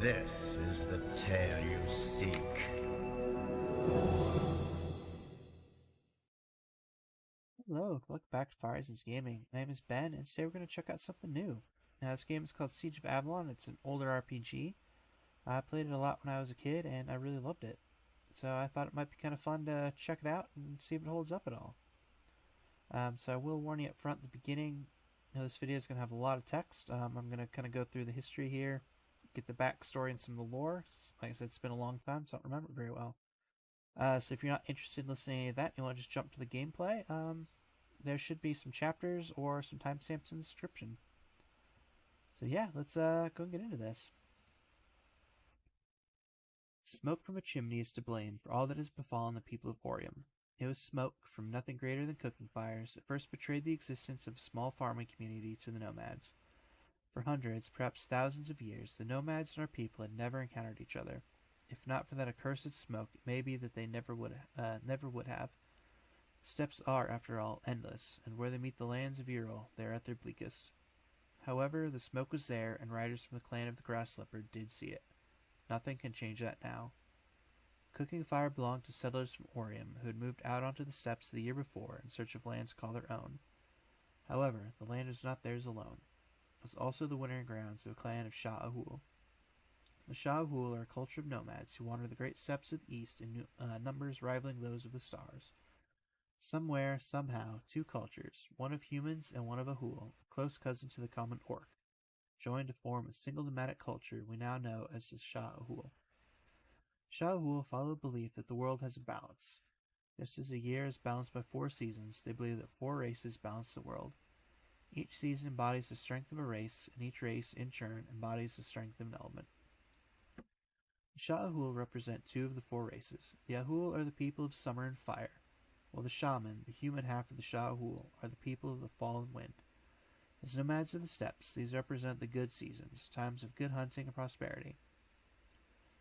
This is the tale you seek. Hello, welcome back to Fire Horizons Gaming. My name is Ben, and today we're going to check out something new. Now, this game is called Siege of Avalon. It's an older RPG. I played it a lot when I was a kid, and I really loved it. So I thought it might be kind of fun to check it out and see if it holds up at all. So I will warn you up front at the beginning, this video is going to have a lot of text. I'm going to kind of go through the history here, get the backstory and some of the lore. Like I said, it's been a long time, so I don't remember it very well. So if you're not interested in listening to any of that, you want to just jump to the gameplay, there should be some chapters or some timestamps in the description. So yeah, let's go and get into this. Smoke from a chimney is to blame for all that has befallen the people of Orium. It was smoke from nothing greater than cooking fires that first betrayed the existence of a small farming community to the nomads. For hundreds, perhaps thousands of years, the nomads and our people had never encountered each other. If not for that accursed smoke, it may be that they never would have. Steppes are, after all, endless, and where they meet the lands of Ural, they are at their bleakest. However, the smoke was there, and riders from the clan of the Grass Leopard did see it. Nothing can change that now. Cooking fire belonged to settlers from Orium, who had moved out onto the steppes the year before in search of land to call their own. However, the land was not theirs alone. It was also the wintering grounds of the clan of Shah Ahul. The Shah Ahul are a culture of nomads who wander the great steppes of the east in numbers rivaling those of the stars. Somewhere, somehow, two cultures, one of humans and one of Ahul, a close cousin to the common orc, joined to form a single nomadic culture we now know as the Shah Ahul. Shah Ahul follow a belief that the world has a balance. Just as a year is balanced by 4 seasons, they believe that 4 races balance the world. Each season embodies the strength of a race, and each race, in turn, embodies the strength of an element. The Shah Ahul represent 2 of the 4 races. The Ahul are the people of summer and fire, while the shaman, the human half of the Shah Ahul, are the people of the fall and wind. As nomads of the steppes, these represent the good seasons, times of good hunting and prosperity.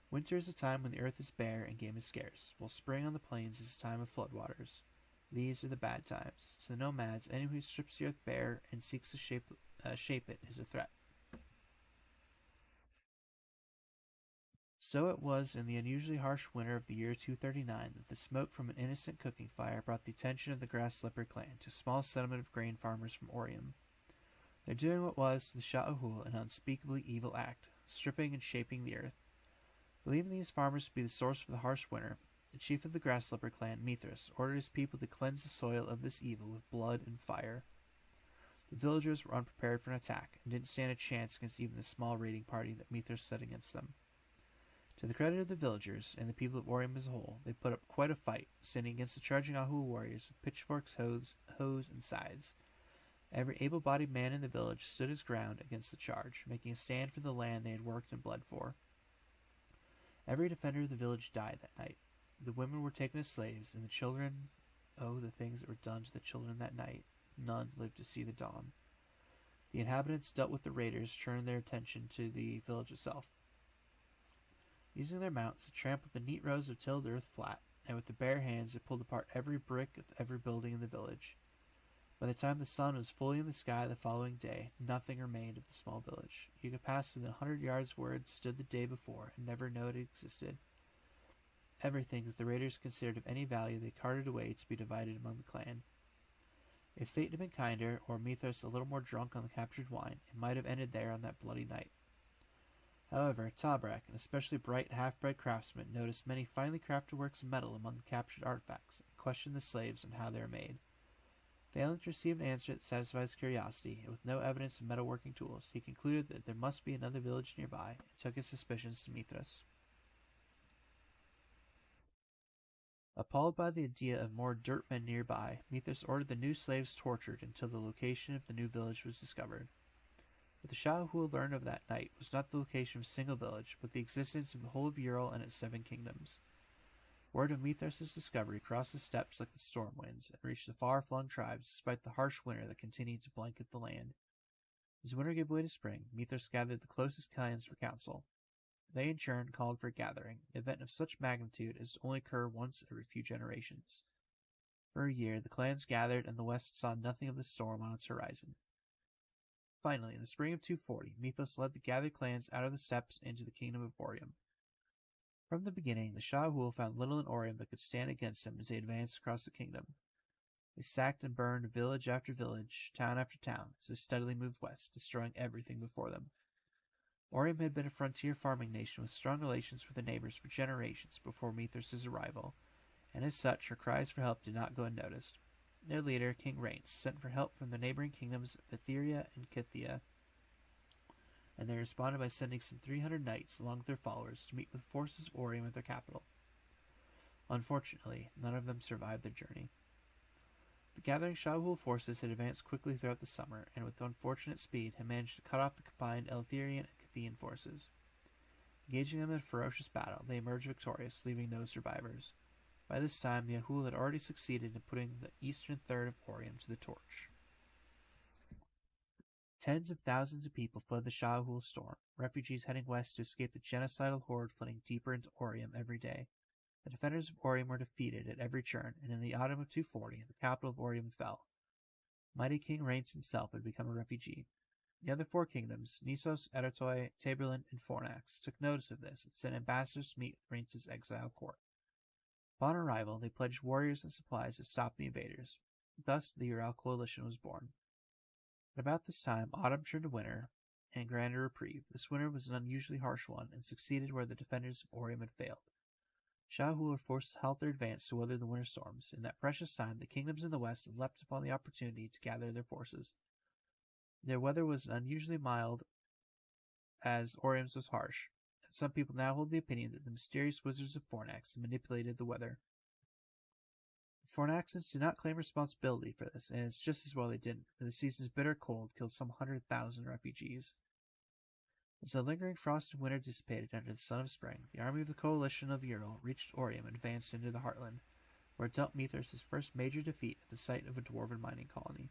Winter is a time when the earth is bare and game is scarce, while spring on the plains is a time of floodwaters. These are the bad times. To the nomads, anyone who strips the earth bare and seeks to shape it is a threat. So it was in the unusually harsh winter of the year 239 that the smoke from an innocent cooking fire brought the attention of the Grass Leopard clan to a small settlement of grain farmers from Orium. They're doing what was to the Shah Ahul an unspeakably evil act, stripping and shaping the earth. Believing these farmers to be the source of the harsh winter, the chief of the Grass Leopard clan, Mithras, ordered his people to cleanse the soil of this evil with blood and fire. The villagers were unprepared for an attack, and didn't stand a chance against even the small raiding party that Mithras set against them. To the credit of the villagers, and the people of Orium as a whole, they put up quite a fight, standing against the charging Ahul warriors with pitchforks, hoes, and scythes. Every able-bodied man in the village stood his ground against the charge, making a stand for the land they had worked and bled for. Every defender of the village died that night. The women were taken as slaves, and the children, oh, the things that were done to the children that night, none lived to see the dawn. The inhabitants dealt with the raiders, turning their attention to the village itself. Using their mounts, they trampled the neat rows of tilled earth flat, and with their bare hands they pulled apart every brick of every building in the village. By the time the sun was fully in the sky the following day, nothing remained of the small village. You could pass within 100 yards of where it stood the day before and never know it existed. Everything that the raiders considered of any value they carted away to be divided among the clan. If fate had been kinder, or Mithras a little more drunk on the captured wine, it might have ended there on that bloody night. However, Tabrak, an especially bright half-bred craftsman, noticed many finely crafted works of metal among the captured artifacts, and questioned the slaves on how they were made. Failing to receive an answer that satisfied his curiosity, and with no evidence of metalworking tools, he concluded that there must be another village nearby, and took his suspicions to Mithras. Appalled by the idea of more dirt men nearby, Mithras ordered the new slaves tortured until the location of the new village was discovered. What the Shah Ahul learned of that night was not the location of a single village, but the existence of the whole of Ural and its 7 kingdoms. Word of Mithras' discovery crossed the steppes like the storm winds, and reached the far-flung tribes despite the harsh winter that continued to blanket the land. As winter gave way to spring, Mithras gathered the closest clans for council. They in turn called for a gathering, an event of such magnitude as to only occur once every few generations. For a year the clans gathered, and the west saw nothing of the storm on its horizon. Finally, in the spring of 240, Mithras led the gathered clans out of the steppes into the kingdom of Orium. From the beginning, the Shahul found little in Orium that could stand against him as they advanced across the kingdom. They sacked and burned village after village, town after town, as they steadily moved west, destroying everything before them. Orium had been a frontier farming nation with strong relations with their neighbors for generations before Mithras' arrival, and as such, her cries for help did not go unnoticed. Their leader, King Rhaenys, sent for help from the neighboring kingdoms of Etheria and Kythia, and they responded by sending some 300 knights along with their followers to meet with forces of Orium at their capital. Unfortunately, none of them survived their journey. The gathering Shahul forces had advanced quickly throughout the summer, and with unfortunate speed had managed to cut off the combined Eletherian and Kythian forces. Engaging them in a ferocious battle, they emerged victorious, leaving no survivors. By this time, the Ahul had already succeeded in putting the eastern third of Orium to the torch. Tens of thousands of people fled the Shahul storm, refugees heading west to escape the genocidal horde flooding deeper into Orium every day. The defenders of Orium were defeated at every turn, and in the autumn of 240, the capital of Orium fell. Mighty King Rhaenys himself had become a refugee. The other four kingdoms, Nissos, Eretoi, Taborlin, and Fornax, took notice of this and sent ambassadors to meet with Rhaenys' exile court. Upon arrival, they pledged warriors and supplies to stop the invaders. Thus, the Ural coalition was born. At about this time, autumn turned to winter, and granted a reprieve. This winter was an unusually harsh one, and succeeded where the defenders of Orium had failed. Shahul were forced to halt their advance to weather the winter storms. In that precious time, the kingdoms in the west had leapt upon the opportunity to gather their forces. Their weather was unusually mild, as Orium's was harsh, and some people now hold the opinion that the mysterious wizards of Fornax had manipulated the weather. The Fornaxans did not claim responsibility for this, and it's just as well they didn't, for the season's bitter cold killed some 100,000 refugees. As the lingering frost of winter dissipated under the sun of spring, the army of the coalition of Ural reached Orium and advanced into the heartland, where it dealt Mithras his first major defeat at the site of a dwarven mining colony.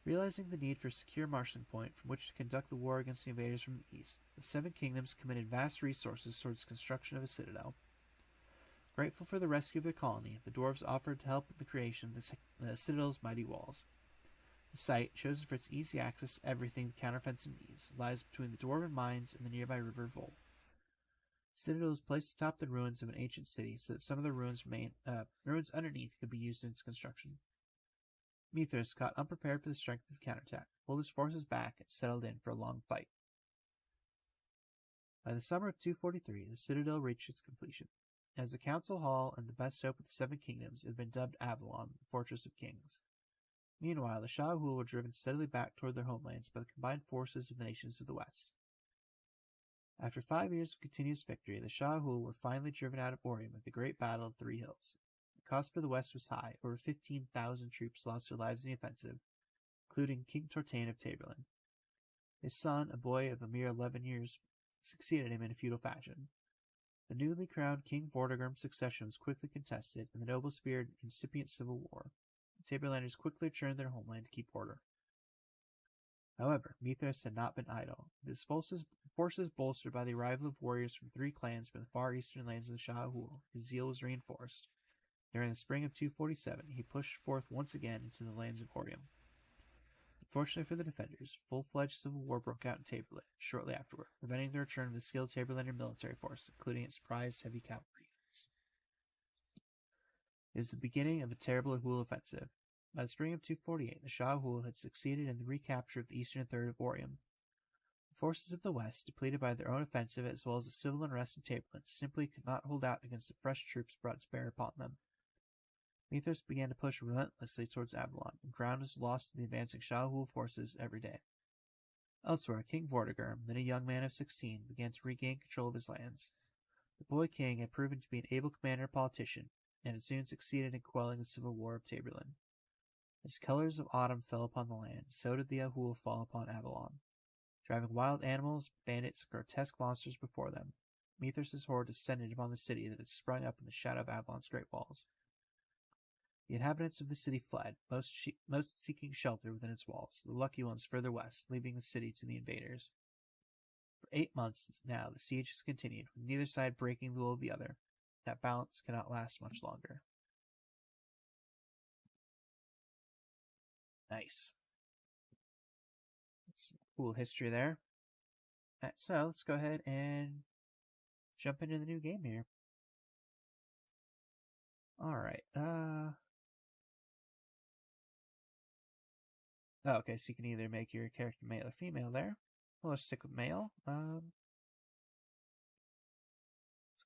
Realizing the need for a secure marshalling point from which to conduct the war against the invaders from the east, the Seven Kingdoms committed vast resources towards the construction of a citadel. Grateful for the rescue of their colony, the dwarves offered to help with the creation of the citadel's mighty walls. The site, chosen for its easy access to everything the counteroffensive needs, lies between the dwarven mines and the nearby river Vol. The citadel is placed atop the ruins of an ancient city, so that some of the ruins underneath could be used in its construction. Mithras, caught unprepared for the strength of the counterattack, pulled his forces back and settled in for a long fight. By the summer of 243, the citadel reached its completion. As the council hall and the best hope of the Seven Kingdoms, it had been dubbed Avalon, the Fortress of Kings. Meanwhile, the Shahul were driven steadily back toward their homelands by the combined forces of the nations of the West. After 5 years of continuous victory, the Shahul were finally driven out of Orium at the Great Battle of Three Hills. The cost for the West was high. Over 15,000 troops lost their lives in the offensive, including King Tortain of Taborlin. His son, a boy of a mere 11 years, succeeded him in a feudal fashion. The newly crowned King Vortigern's succession was quickly contested, and the nobles feared an incipient civil war. The Taborlanders quickly returned to their homeland to keep order. However, Mithras had not been idle. With his forces bolstered by the arrival of warriors from 3 clans from the far eastern lands of the Shahul, his zeal was reinforced. During the spring of 247, he pushed forth once again into the lands of Orium. Unfortunately for the defenders, full-fledged civil war broke out in Taborlin shortly afterward, preventing the return of the skilled Taborlander military force, including its prized heavy cavalry units. It was the beginning of a terrible Ahul offensive. By the spring of 248, the Shahul had succeeded in the recapture of the eastern third of Orium. The forces of the west, depleted by their own offensive as well as the civil unrest in Taborlin, simply could not hold out against the fresh troops brought to bear upon them. Mithras began to push relentlessly towards Avalon, and ground was lost to the advancing Shahul forces every day. Elsewhere, King Vortigern, then a young man of 16, began to regain control of his lands. The boy king had proven to be an able commander and politician, and had soon succeeded in quelling the civil war of Taborlin. As colors of autumn fell upon the land, so did the Ahul fall upon Avalon. Driving wild animals, bandits, and grotesque monsters before them, Mithras' horde descended upon the city that had sprung up in the shadow of Avalon's great walls. The inhabitants of the city fled, most seeking shelter within its walls, the lucky ones further west, leaving the city to the invaders. For 8 months now the siege has continued, with neither side breaking the will of the other. That balance cannot last much longer. Nice. Cool history there. Alright, so let's go ahead and jump into the new game here. Alright, oh, okay, so you can either make your character male or female there. Well, let's stick with male. Let's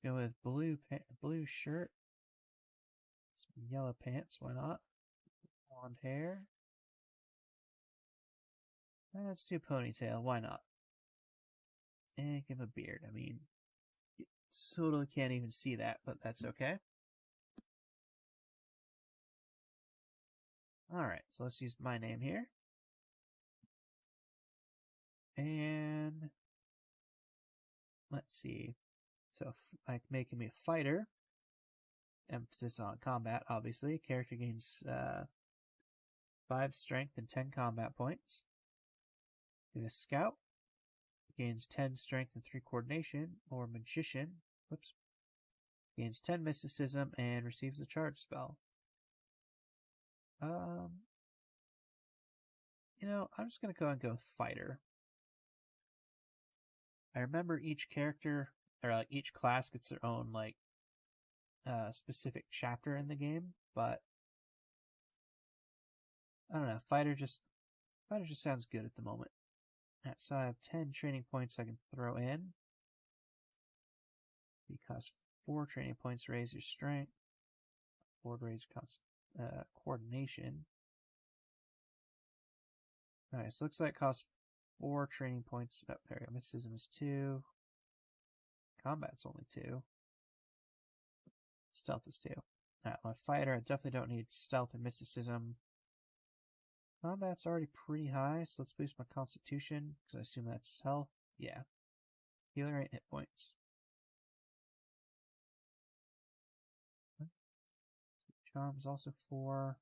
go with blue shirt, some yellow pants, why not? Blonde hair. Let's do ponytail, why not? And give him a beard. I mean, you totally can't even see that, but that's okay. Alright, so let's use my name here. And let's see. So I make him a fighter. Emphasis on combat, obviously. Character gains 5 strength and 10 combat points. Do a scout. Gains 10 strength and 3 coordination. Or magician. Whoops. Gains 10 mysticism and receives a charge spell. I'm just going to go and go fighter. I remember each character, or like each class gets their own like specific chapter in the game, but I don't know, fighter just sounds good at the moment. Right, so I have 10 training points I can throw in. Because 4 training points raise your strength. 4 raise your coordination. Alright, so looks like it costs 4 training points. Oh, there we go. Mysticism is 2. Combat's only 2. Stealth is 2. Alright, my fighter, I definitely don't need stealth or mysticism. Combat's already pretty high, so let's boost my constitution, because I assume that's health. Yeah. Healer 8 hit points. Charm's also 4.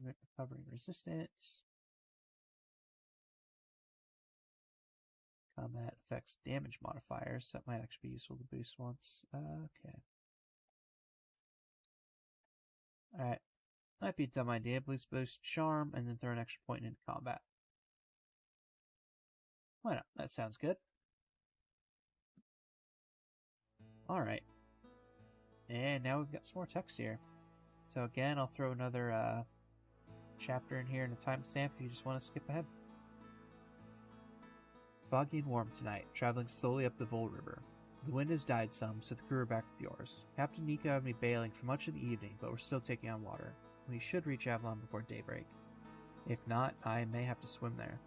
Recovering resistance. Combat affects damage modifiers. That might actually be useful to boost once. Okay. Alright. Might be a dumb idea. Please boost charm and then throw an extra point into combat. Why not? That sounds good. Alright. And now we've got some more text here. So again, I'll throw another chapter in here and a timestamp if you just want to skip ahead. Foggy and warm tonight, traveling slowly up the Vol River. The wind has died some, so the crew are back with the oars. Captain Nico had me bailing for much of the evening, but we're still taking on water. We should reach Avalon before daybreak. If not, I may have to swim there.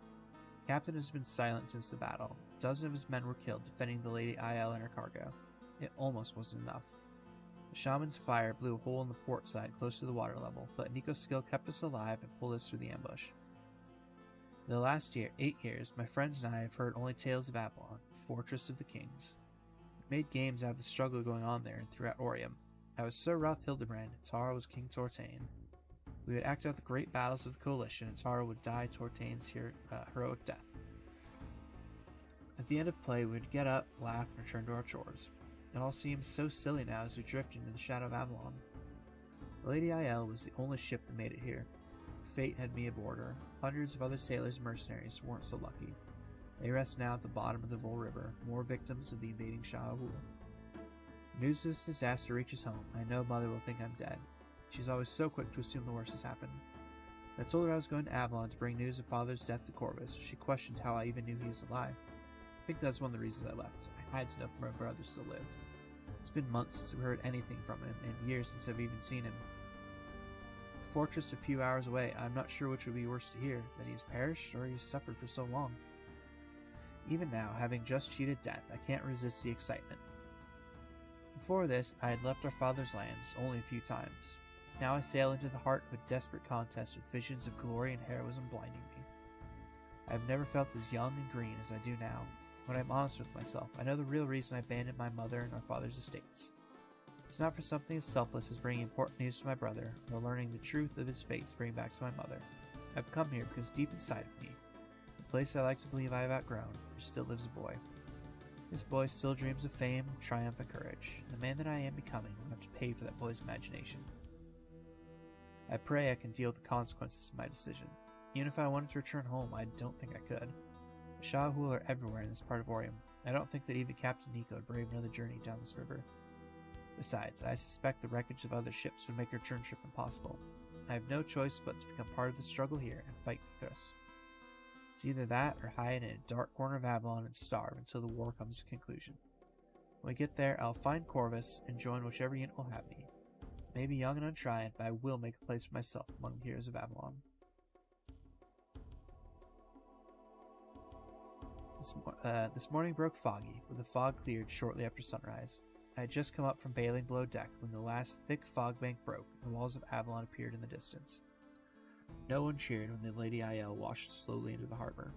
The captain has been silent since the battle. A dozen of his men were killed defending the Lady IL and her cargo. It almost wasn't enough. The shaman's fire blew a hole in the port side close to the water level, but Nico's skill kept us alive and pulled us through the ambush. The last 8 years, my friends and I have heard only tales of Avalon, fortress of the kings. We made games out of the struggle going on there and throughout Orium. I was Sir Roth Hildebrand, and Tara was King Tortain. We would act out the great battles of the coalition, and Tara would die Tortain's heroic death. At the end of play, we would get up, laugh, and return to our chores. It all seems so silly now as we drift into the shadow of Avalon. The Lady IL was the only ship that made it here. Fate had me aboard her. Hundreds of other sailors and mercenaries weren't so lucky. They rest now at the bottom of the Vol River, more victims of the invading Shah of Ul. News of this disaster reaches home. I know Mother will think I'm dead. She's always so quick to assume the worst has happened. I told her I was going to Avalon to bring news of Father's death to Corvus. She questioned how I even knew he was alive. I think that's one of the reasons I left. I had to know if my brother still lived. It's been months since we heard anything from him, and years since I've even seen him. The fortress a few hours away, I'm not sure which would be worse to hear, that he's perished or he's suffered for so long. Even now, having just cheated death, I can't resist the excitement. Before this, I had left our father's lands only a few times. Now I sail into the heart of a desperate contest with visions of glory and heroism blinding me. I have never felt as young and green as I do now. When I'm honest with myself, I know the real reason I abandoned my mother and our father's estates. It's not for something as selfless as bringing important news to my brother, or learning the truth of his fate to bring back to my mother. I've come here because deep inside of me, the place I like to believe I have outgrown, there still lives a boy. This boy still dreams of fame, triumph, and courage. The man that I am becoming will have to pay for that boy's imagination. I pray I can deal with the consequences of my decision. Even if I wanted to return home, I don't think I could. The Shahul are everywhere in this part of Orium. I don't think that even Captain Nico would brave another journey down this river. Besides, I suspect the wreckage of other ships would make a return trip impossible. I have no choice but to become part of the struggle here and fight with us. It's either that or hide in a dark corner of Avalon and starve until the war comes to conclusion. When we get there, I'll find Corvus and join whichever unit will have me. I may be young and untried, but I will make a place for myself among the heroes of Avalon. This morning broke foggy, with the fog cleared shortly after sunrise. I had just come up from bailing below deck when the last thick fog bank broke and the walls of Avalon appeared in the distance. No one cheered when the Lady Aiel washed slowly into the harbor.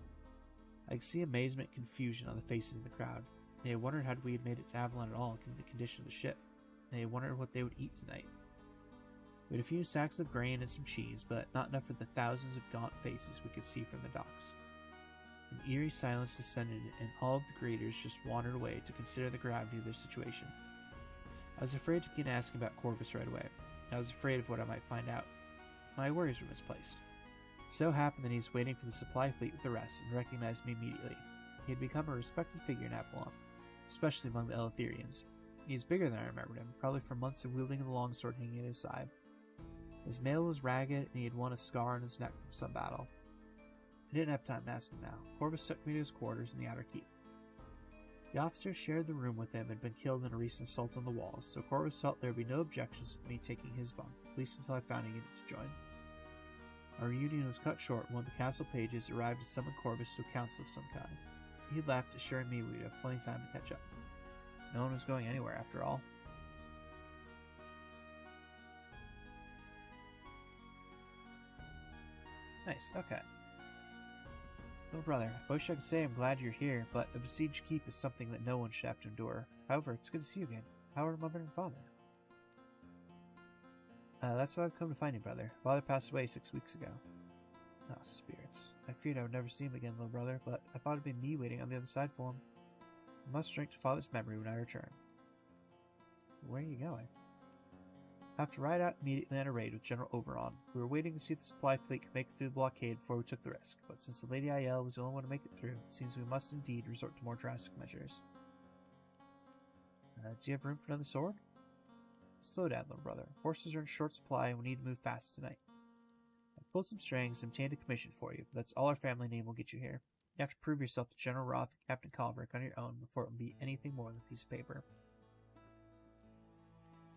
I could see amazement and confusion on the faces of the crowd. They had wondered how we had made it to Avalon at all given the condition of the ship. They had wondered what they would eat tonight. We had a few sacks of grain and some cheese, but not enough for the thousands of gaunt faces we could see from the docks. An eerie silence descended, and all of the greeters just wandered away to consider the gravity of their situation. I was afraid to begin asking about Corvus right away. I was afraid of what I might find out. My worries were misplaced. It so happened that he was waiting for the supply fleet with the rest and recognized me immediately. He had become a respected figure in Avalon, especially among the Eleutherians. He is bigger than I remembered him, probably from months of wielding the longsword hanging at his side. His mail was ragged, and he had won a scar on his neck from some battle. I didn't have time to ask him now. Corvus took me to his quarters in the outer keep. The officers shared the room with him and had been killed in a recent assault on the walls, so Corvus felt there would be no objections to me taking his bunk, at least until I found a unit to join. Our reunion was cut short when one of the castle pages arrived to summon Corvus to a council of some kind. He left, assuring me we'd have plenty of time to catch up. No one was going anywhere after all. Nice, okay. Little brother, I wish I could say I'm glad you're here, but a besieged keep is something that no one should have to endure. However, it's good to see you again. How are mother and father? That's why I've come to find you, brother. Father passed away 6 weeks ago. Ah, spirits. I feared I would never see him again, little brother, but I thought it'd be me waiting on the other side for him. I must drink to father's memory when I return. Where are you going? I have to ride out immediately on a raid with General Oberon. We were waiting to see if the supply fleet could make it through the blockade before we took the risk, but since the Lady Aiel was the only one to make it through, it seems we must indeed resort to more drastic measures. Do you have room for another sword? Slow down, little brother. Horses are in short supply and we need to move fast tonight. I pulled some strings and obtained a commission for you, but that's all our family name will get you here. You have to prove yourself to General Roth and Captain Calverick on your own before it will be anything more than a piece of paper.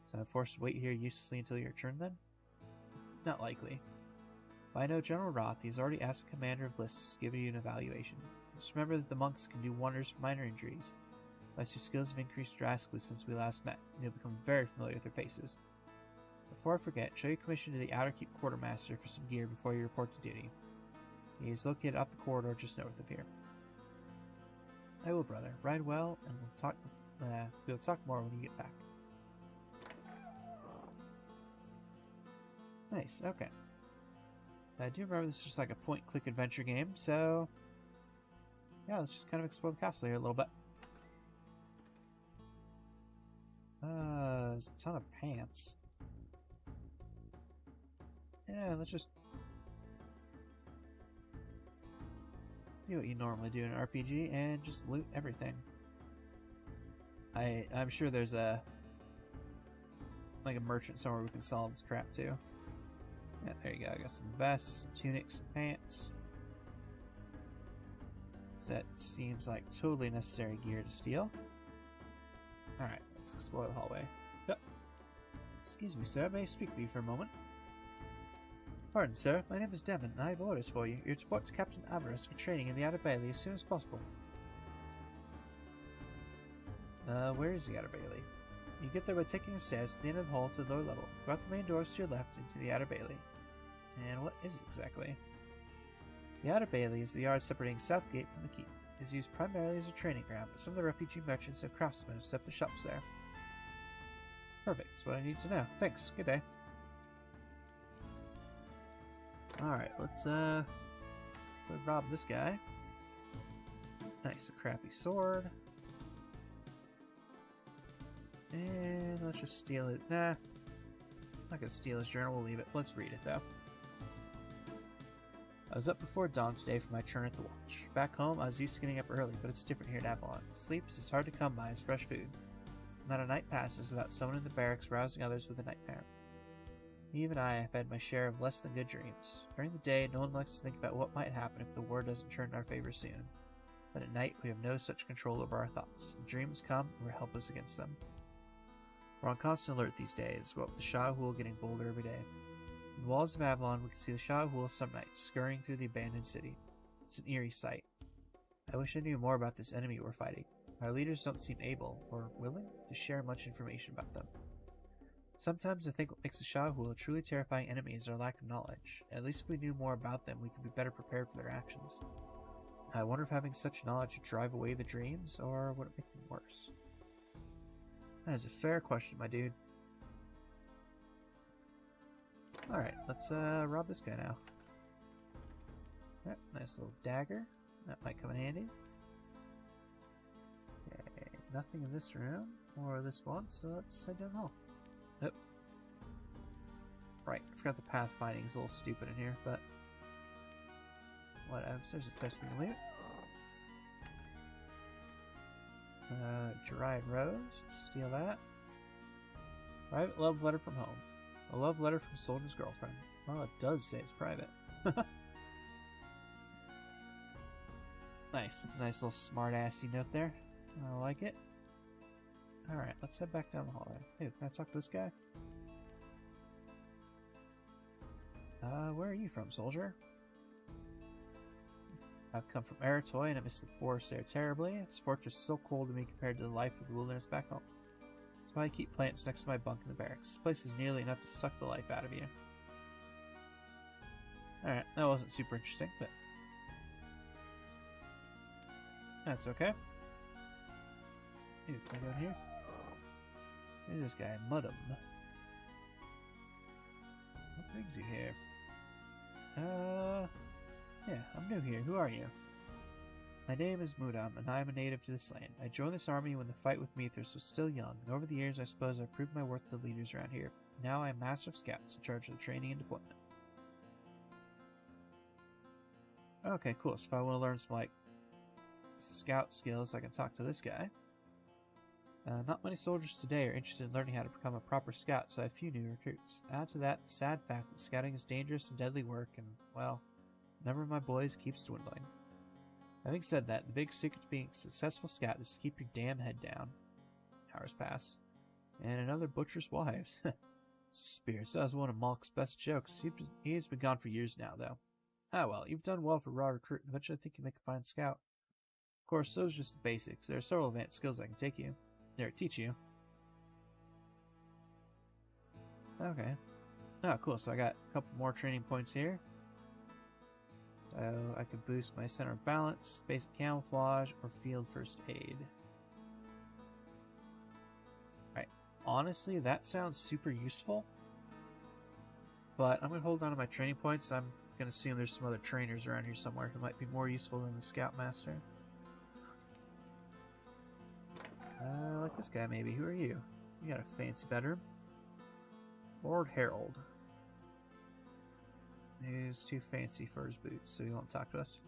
So I'm forced to wait here uselessly until your return then? Not likely. But I know General Roth, he's already asked the commander of lists to give you an evaluation. Just remember that the monks can do wonders for minor injuries. Unless your skills have increased drastically since we last met, and you'll become very familiar with their faces. Before I forget, show your commission to the Outer Keep Quartermaster for some gear before you report to duty. He is located off the corridor just north of here. I will, brother. Ride well, and we'll talk more when you get back. Nice, okay. So I do remember this is just like a point-click adventure game, so yeah, let's just kind of explore the castle here a little bit. There's a ton of pants. Yeah, let's just do what you normally do in an RPG and just loot everything. I'm sure there's a merchant somewhere we can sell all this crap to. Yeah, there you go. I got some vests, some tunics, some pants. So that seems like totally necessary gear to steal. Alright, let's explore the hallway. Yep. Excuse me, sir. May I speak with you for a moment? Pardon, sir. My name is Devon, and I have orders for you. You're to report to Captain Avarice for training in the Outer Bailey as soon as possible. Where is the Outer Bailey? You get there by taking the stairs to the end of the hall to the lower level. Go out the main doors to your left into the Outer Bailey. And what is it exactly? The Outer Bailey is the yard separating South Gate from the keep. It is used primarily as a training ground, but some of the refugee merchants and craftsmen have set up their shops there. Perfect, that's what I need to know. Thanks, good day. Alright, let's rob this guy. Nice, a crappy sword. And let's just steal it. Nah, I'm not gonna steal his journal, we'll leave it. Let's read it though. I was up before dawn today for my turn at the watch. Back home, I was used to getting up early, but it's different here at Avalon. Sleep is as hard to come by as fresh food. Not a night passes without someone in the barracks rousing others with a nightmare. Even I have had my share of less than good dreams. During the day, no one likes to think about what might happen if the war doesn't turn in our favor soon. But at night, we have no such control over our thoughts. The dreams come, and we're helpless against them. We're on constant alert these days, what with the Shahul getting bolder every day. In the walls of Avalon, we can see the Shahul some nights, scurrying through the abandoned city. It's an eerie sight. I wish I knew more about this enemy we're fighting. Our leaders don't seem able, or willing, to share much information about them. Sometimes I think what makes the Shahul a truly terrifying enemy is our lack of knowledge. At least if we knew more about them, we could be better prepared for their actions. I wonder if having such knowledge would drive away the dreams, or would it make them worse? That is a fair question, my dude. Alright, let's rob this guy now. Yep, nice little dagger. That might come in handy. Okay, nothing in this room, or this one, so let's head down the hall. Oh. Right, I forgot the pathfinding is a little stupid in here, but whatever. There's a place we can loot. Dried rose. Let's steal that. Private love letter from home. A love letter from Soldier's girlfriend. Well, it does say it's private. Nice. It's a nice little smart-assy note there. I like it. Alright, let's head back down the hallway. Hey, can I talk to this guy? Where are you from, soldier? I've come from Eratoy and I miss the forest there terribly. This fortress is so cold to me compared to the life of the wilderness back home. That's why I keep plants next to my bunk in the barracks. This place is nearly enough to suck the life out of you. Alright, that wasn't super interesting, but that's okay. Ooh, can I go in here? Who's this guy? Mudham. What brings you here? Yeah, I'm new here. Who are you? My name is Mudam, and I am a native to this land. I joined this army when the fight with Mithras was still young, and over the years I suppose I've proved my worth to the leaders around here. Now I am Master of Scouts, in charge of the training and deployment. Okay, cool. So if I want to learn some, like, scout skills, I can talk to this guy. Not many soldiers today are interested in learning how to become a proper scout, so I have few new recruits. Add to that the sad fact that scouting is dangerous and deadly work, and, well, the number of my boys keeps dwindling. Having said that, the big secret to being a successful scout is to keep your damn head down. Hours pass. And another butcher's wives. Spears, that was one of Malk's best jokes. He's been gone for years now, though. Ah well, you've done well for raw recruit, and eventually I think you make a fine scout. Of course, those are just the basics. There are several advanced skills I can teach you. Okay. Oh, cool. So I got a couple more training points here. So I could boost my center of balance, basic camouflage, or field first aid. Right. Honestly, that sounds super useful. But I'm going to hold on to my training points. I'm going to assume there's some other trainers around here somewhere who might be more useful than the Scoutmaster. Like this guy, maybe. Who are you? You got a fancy bedroom. Lord Harold. He's too fancy for his boots, so he won't talk to us.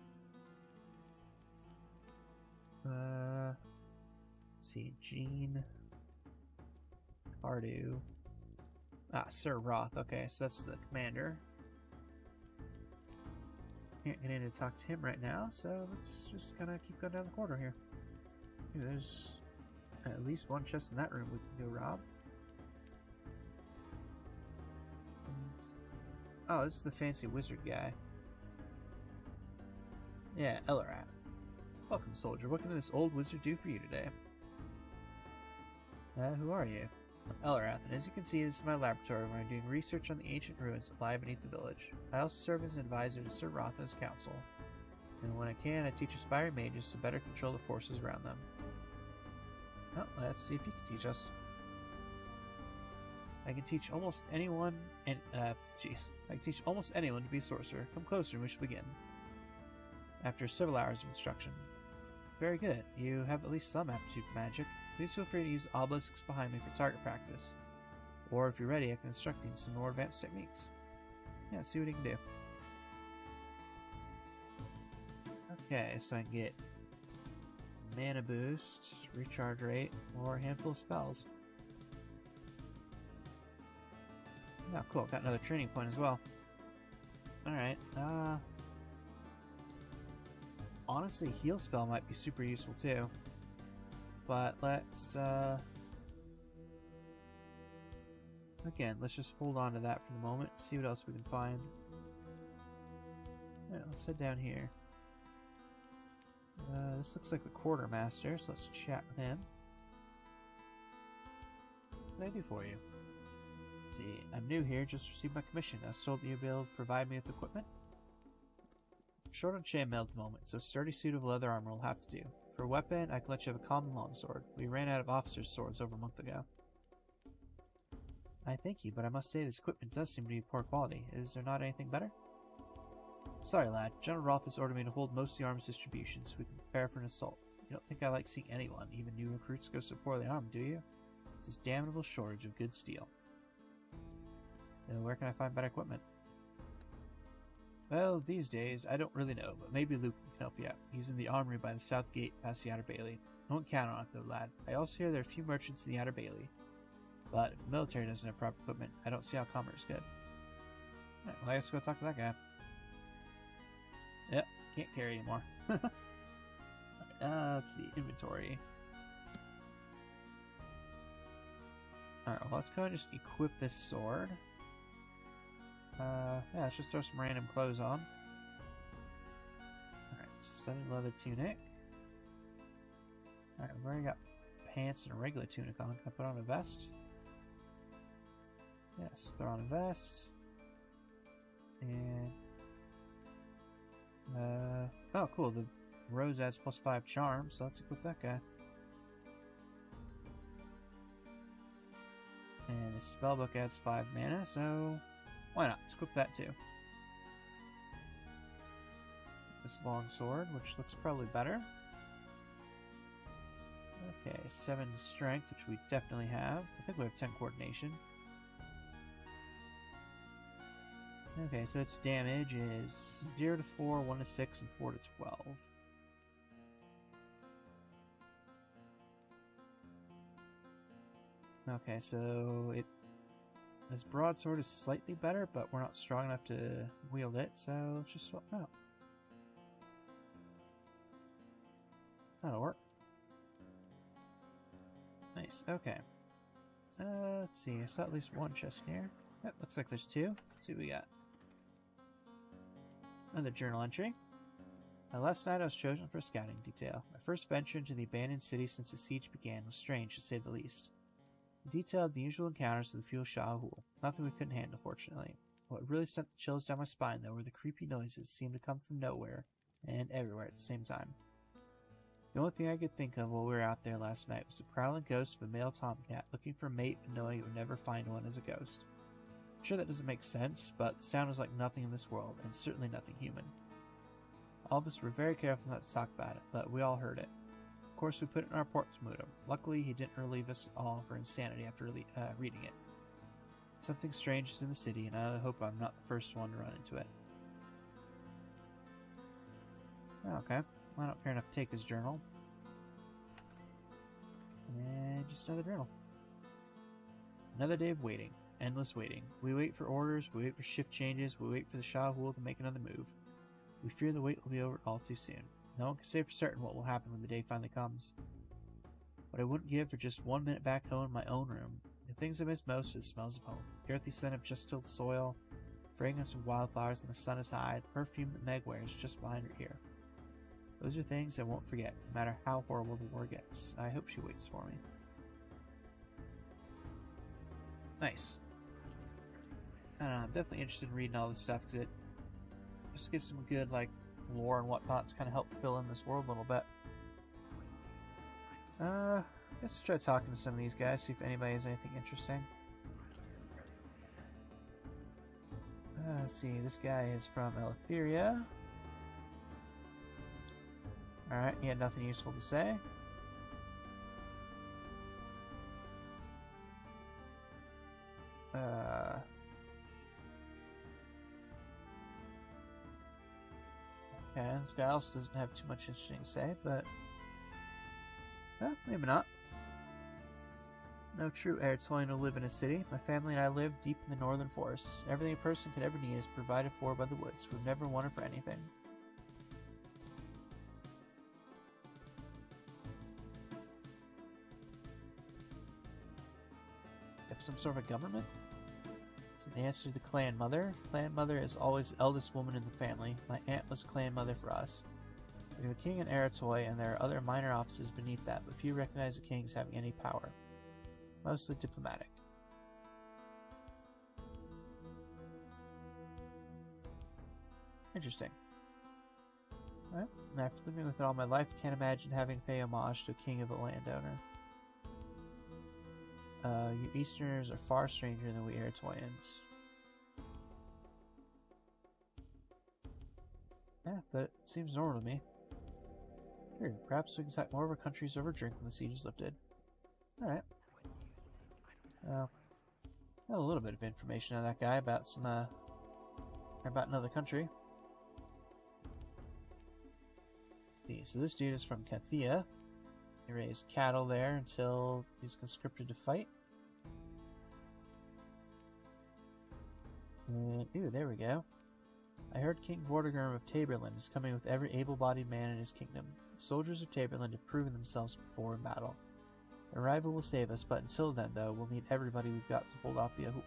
Let's see. Gene. Cardew. Ah, Sir Roth. Okay, so that's the commander. Can't get in to talk to him right now, so let's just kind of keep going down the corridor here. Ooh, there's at least one chest in that room we can go rob. Oh, this is the fancy wizard guy. Yeah, Ellerat. Welcome, soldier. What can this old wizard do for you today? Who are you? I'm Ellerat, and as you can see, this is my laboratory where I'm doing research on the ancient ruins that lie beneath the village. I also serve as an advisor to Sir Roth and his council. And when I can, I teach aspiring mages to better control the forces around them. Well, let's see if you can teach us. I can teach almost anyone, and, I can teach almost anyone to be a sorcerer. Come closer and we shall begin. After several hours of instruction. Very good. You have at least some aptitude for magic. Please feel free to use obelisks behind me for target practice. Or if you're ready, I can instruct you in some more advanced techniques. Yeah, let's see what he can do. Okay, so I can get mana boost, recharge rate, or a handful of spells. Oh, cool. Got another training point as well. Alright, honestly, heal spell might be super useful too. But let's, again, let's just hold on to that for the moment, see what else we can find. Yeah, let's head down here. This looks like the quartermaster, so let's chat with him. What can I do for you? Let's see, I'm new here, just received my commission. I was told that you'll be able to provide me with equipment. I'm short on chainmail at the moment, so a sturdy suit of leather armor will have to do. For a weapon, I can let you have a common longsword. We ran out of officers' swords over a month ago. I thank you, but I must say this equipment does seem to be poor quality. Is there not anything better? Sorry, lad. General Roth has ordered me to hold most of the arms distribution so we can prepare for an assault. You don't think I like seeing anyone, even new recruits, go so poorly armed, do you? It's this damnable shortage of good steel. So where can I find better equipment? Well, these days, I don't really know, but maybe Luke can help you out. He's in the armory by the south gate past the Outer Bailey. I won't count on it, though, lad. I also hear there are a few merchants in the Outer Bailey. But if the military doesn't have proper equipment, I don't see how commerce could. Alright, well, I guess go talk to that guy. Yep, can't carry anymore. Let's see, inventory. Alright, well, let's go and just equip this sword. Yeah, let's just throw some random clothes on. Alright, studded leather tunic. Alright, I've already got pants and a regular tunic on. Can I put on a vest? Yes, throw on a vest. And oh, cool. The rose adds +5 charm, so let's equip that guy. And the spellbook adds 5 mana, so why not? Let's equip that too. This long sword, which looks probably better. Okay, 7 strength, which we definitely have. I think we have 10 coordination. Okay, so its damage is 0 to 4, 1 to 6, and 4 to 12. Okay, so this broadsword is slightly better, but we're not strong enough to wield it, so let's just swap it out. That'll work. Nice, okay. Let's see, I saw at least one chest here. Yep, looks like there's 2. Let's see what we got. Another journal entry. Last night I was chosen for a scouting detail. My first venture into the abandoned city since the siege began was strange, to say the least. It detailed the usual encounters with the Fuel Shahul. Nothing we couldn't handle, fortunately. What really sent the chills down my spine, though, were the creepy noises that seemed to come from nowhere and everywhere at the same time. The only thing I could think of while we were out there last night was the prowling ghost of a male tomcat looking for a mate but knowing it would never find one as a ghost. I'm sure that doesn't make sense, but the sound was like nothing in this world, and certainly nothing human. All of us were very careful not to talk about it, but we all heard it. Of course, we put it in our report to Muto. Luckily, he didn't relieve us all for insanity after reading it. Something strange is in the city, and I hope I'm not the first one to run into it. Okay, I don't care enough to take his journal. And just another journal. Another day of waiting. Endless waiting. We wait for orders, we wait for shift changes, we wait for the Shahul to make another move. We fear the wait will be over all too soon. No one can say for certain what will happen when the day finally comes. What I wouldn't give for just 1 minute back home in my own room. The things I miss most are the smells of home. The earthy scent of just tilled soil, fragrance of wildflowers when the sun is high, the perfume that Meg wears just behind her ear. Those are things I won't forget, no matter how horrible the war gets. I hope she waits for me. Nice. I don't know, I'm definitely interested in reading all this stuff because it just gives some good, like, lore and whatnot to kind of help fill in this world a little bit. Let's try talking to some of these guys, see if anybody has anything interesting. Let's see, this guy is from Eleutheria. Alright, he had nothing useful to say. Okay, this guy also doesn't have too much interesting to say, but... well, maybe not. No true Eritrean will live in a city. My family and I live deep in the northern forests. Everything a person could ever need is provided for by the woods. We've never wanted for anything. Have some sort of a government? So the answer to the clan mother. Clan mother is always the eldest woman in the family. My aunt was clan mother for us. We have a king in Eritrea, and there are other minor offices beneath that, but few recognize the king as having any power. Mostly diplomatic. Interesting. Well, after living with it all my life, I can't imagine having to pay homage to a king of a landowner. You Easterners are far stranger than we Eritreans. Yeah, but it seems normal to me. Here, perhaps we can talk more of our countries over drink when the siege is lifted. Alright. Well, a little bit of information on that guy about some, about another country. Let's see, so this dude is from Kathia. He raised cattle there until he's conscripted to fight. And, ooh, there we go. I heard King Vortigern of Taborland is coming with every able-bodied man in his kingdom. The soldiers of Taborland have proven themselves before in battle. Their arrival will save us, but until then, though, we'll need everybody we've got to hold off the Ahul.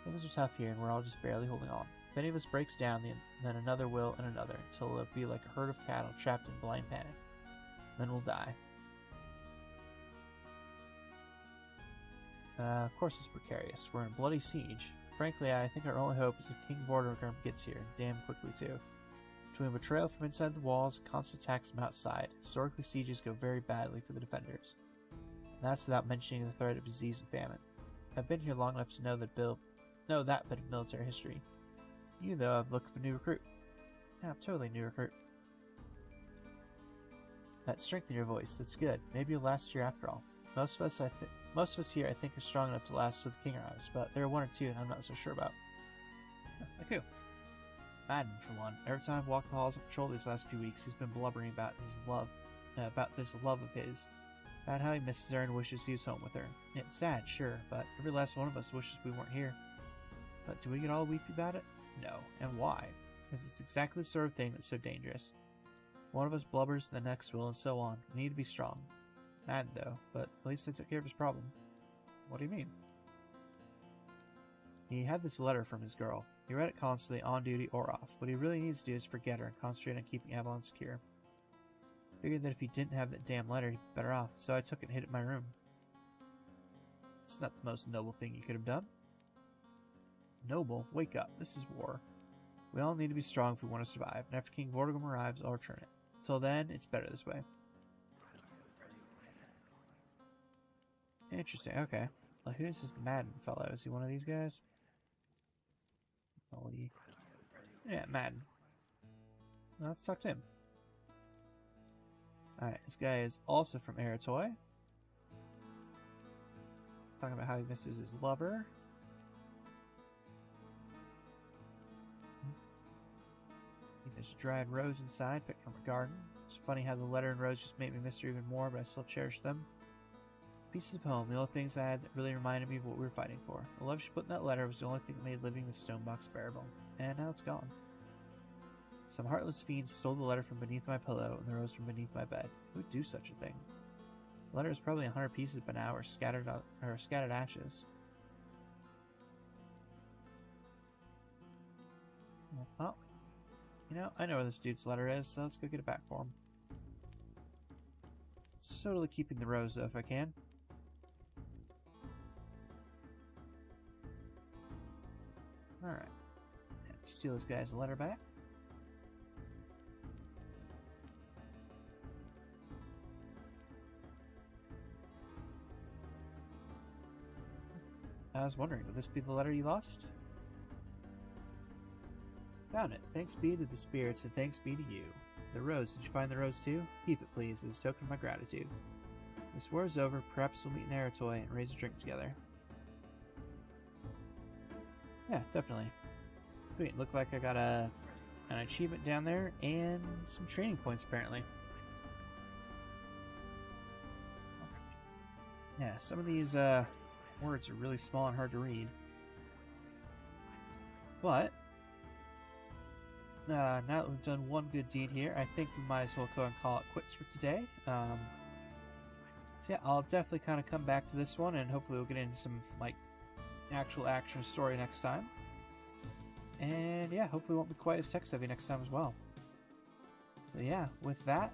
Things are tough here, and we're all just barely holding on. If any of us breaks down, then another will, and another, until it'll be like a herd of cattle trapped in blind panic. Then we'll die. Of course it's precarious. We're in bloody siege. Frankly, I think our only hope is if King Vortigern gets here, and damn quickly too. Between betrayal from inside the walls and constant attacks from outside, historically sieges go very badly for the defenders. And that's without mentioning the threat of disease and famine. I've been here long enough to know that bit of military history. You, though, have looked for a new recruit. Yeah, I'm totally a new recruit. That strength in your voice, that's good. Maybe you'll last here after all. Most of us here, I think, are strong enough to last till the king arrives, but there are one or two that I'm not so sure about. Okay. Madden, for one. Every time I've walked the halls of patrol these last few weeks, he's been blubbering about this love of his, about how he misses her and wishes he was home with her. It's sad, sure, but every last one of us wishes we weren't here. But do we get all weepy about it? No. And why? Because it's exactly the sort of thing that's so dangerous. One of us blubbers, the next will, and so on. We need to be strong. Mad, though, but at least I took care of his problem. What do you mean? He had this letter from his girl. He read it constantly, on duty or off. What he really needs to do is forget her and concentrate on keeping Avalon secure. Figured that if he didn't have that damn letter, he'd be better off, so I took it and hid it in my room. It's not the most noble thing you could have done. Noble? Wake up. This is war. We all need to be strong if we want to survive, and after King Vortigern arrives, I'll return it. Until then, it's better this way. Interesting, okay. Well, who's this Madden fellow? Is he one of these guys? Molly. Yeah, Madden. Well, let's talk to him. Alright, this guy is also from Eritrea. Talking about how he misses his lover. There's a dried rose inside, picked from a garden. It's funny how the letter and rose just made me miss her even more, but I still cherish them. Pieces of home, the only things I had that really reminded me of what we were fighting for. The love she put in that letter was the only thing that made living in the stone box bearable. And now it's gone. Some heartless fiend stole the letter from beneath my pillow and the rose from beneath my bed. Who would do such a thing? The letter is probably 100 pieces by now, or scattered ashes. Well, you know, I know where this dude's letter is, so let's go get it back for him. It's totally keeping the rose, though, if I can. Alright. Let's steal this guy's letter back. I was wondering, would this be the letter you lost? Found it. Thanks be to the spirits, and thanks be to you. The rose, did you find the rose too? Keep it, please, as a token of my gratitude. This war is over, perhaps we'll meet in Eritrea and raise a drink together. Yeah, definitely. Sweet, look like I got a an achievement down there, and some training points apparently. Yeah, some of these words are really small and hard to read. But now that we've done one good deed here, I think we might as well go and call it quits for today. So yeah, I'll definitely kind of come back to this one, and hopefully we'll get into some like actual action story next time. And yeah, hopefully it won't be quite as text heavy next time as well. So yeah, with that,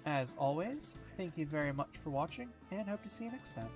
as always, thank you very much for watching, and hope to see you next time.